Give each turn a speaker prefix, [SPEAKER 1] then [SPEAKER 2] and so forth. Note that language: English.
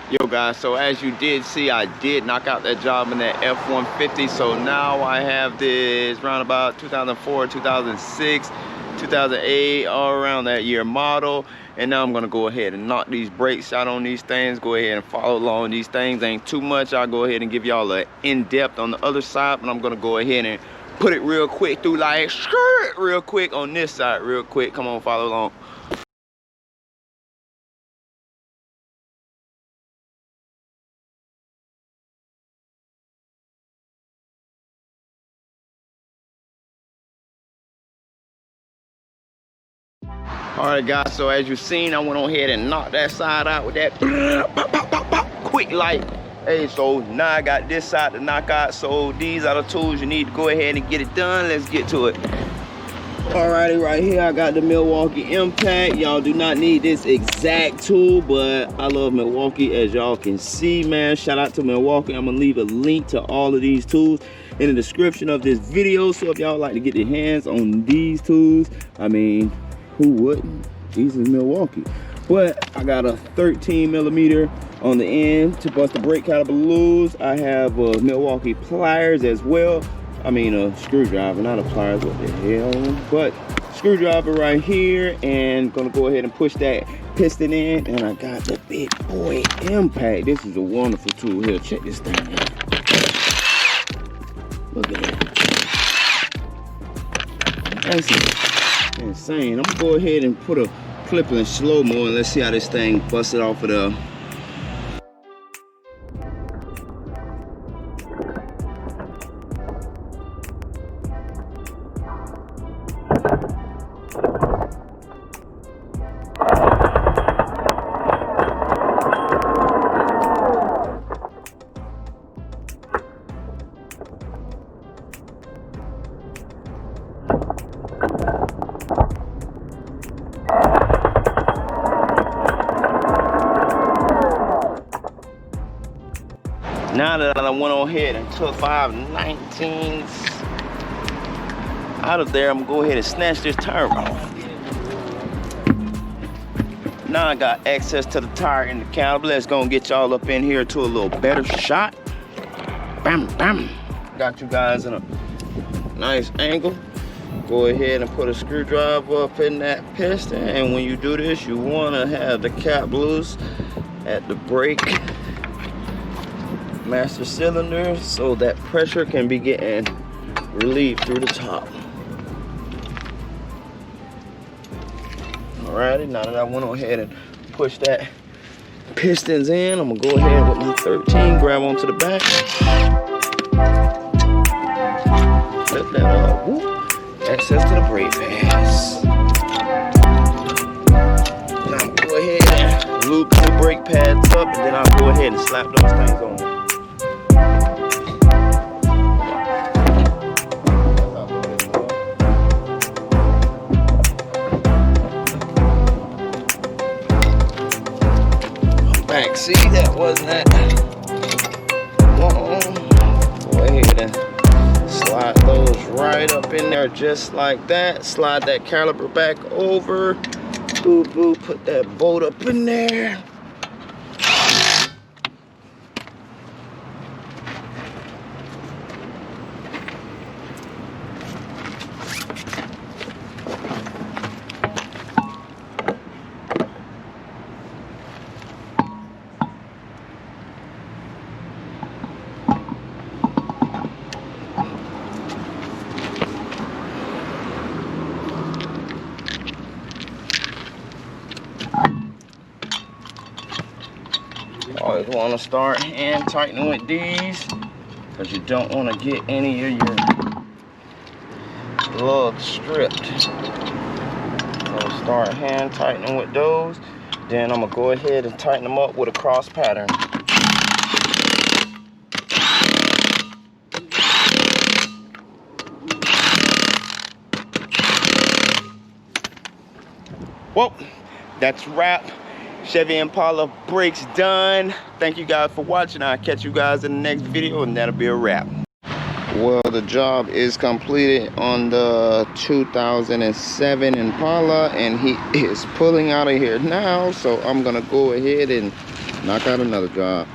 [SPEAKER 1] Yo guys, so as you did see, I did knock out that job in that F-150. So now I have this round about 2004, 2006, 2008, all around that year model. And now I'm gonna go ahead and knock these brakes out on these things. Go ahead and follow along. These things ain't too much. I'll go ahead and give y'all an in-depth on the other side, but I'm gonna go ahead and put it real quick through like skirt real quick on this side real quick. Come on, follow along. All right guys, so as you've seen, I went on ahead and knocked that side out with that pop, pop, pop, pop, quick light. Hey, so now I got this side to knock out. So these are the tools you need to go ahead and get it done. Let's get to it. Alrighty, right here I got the Milwaukee Impact. Y'all do not need this exact tool, but I love Milwaukee, as y'all can see, man. Shout out to Milwaukee. I'm gonna leave a link to all of these tools in the description of this video. So if y'all like to get your hands on these tools, I mean, who wouldn't? These is Milwaukee. But I got a 13 millimeter on the end to bust the brake caliper loose. I have Milwaukee pliers as well. I mean a screwdriver, not a pliers, what the hell. But screwdriver right here, and gonna go ahead and push that piston in. And I got the big boy Impact. This is a wonderful tool here. Check this thing out. Look at that. That's insane. I'm gonna go ahead and put a clip in slow-mo and let's see how this thing busted off of the Now that I went on ahead and took 519s out of there, I'm gonna go ahead and snatch this tire off. Now I got access to the tire in the caliper. Let's go get y'all up in here to a little better shot. Bam, bam. Got you guys in a nice angle. Go ahead and put a screwdriver up in that piston. And when you do this, you wanna have the cap loose at the brake master cylinder so that pressure can be getting relieved through the top. Alrighty, now that I went on ahead and pushed that pistons in, I'm gonna go ahead with my 13, grab onto the back. Lift that up, whoop. Access to the brake pads. Now I'm gonna go ahead and loop the brake pads up, and then I'll go ahead and slap those things on. See, that wasn't that long. Go ahead and slide those right up in there just like that. Slide that caliper back over. Boo boo, put that bolt up in there. Always want to start hand tightening with these because you don't want to get any of your lugs stripped. So start hand tightening with those. Then I'm going to go ahead and tighten them up with a cross pattern. Well, that's wrap. Chevy Impala brakes done. Thank you guys for watching. I'll catch you guys in the next video, and that'll be a wrap. Well, the job is completed on the 2007 Impala, and he is pulling out of here now. So I'm gonna go ahead and knock out another job.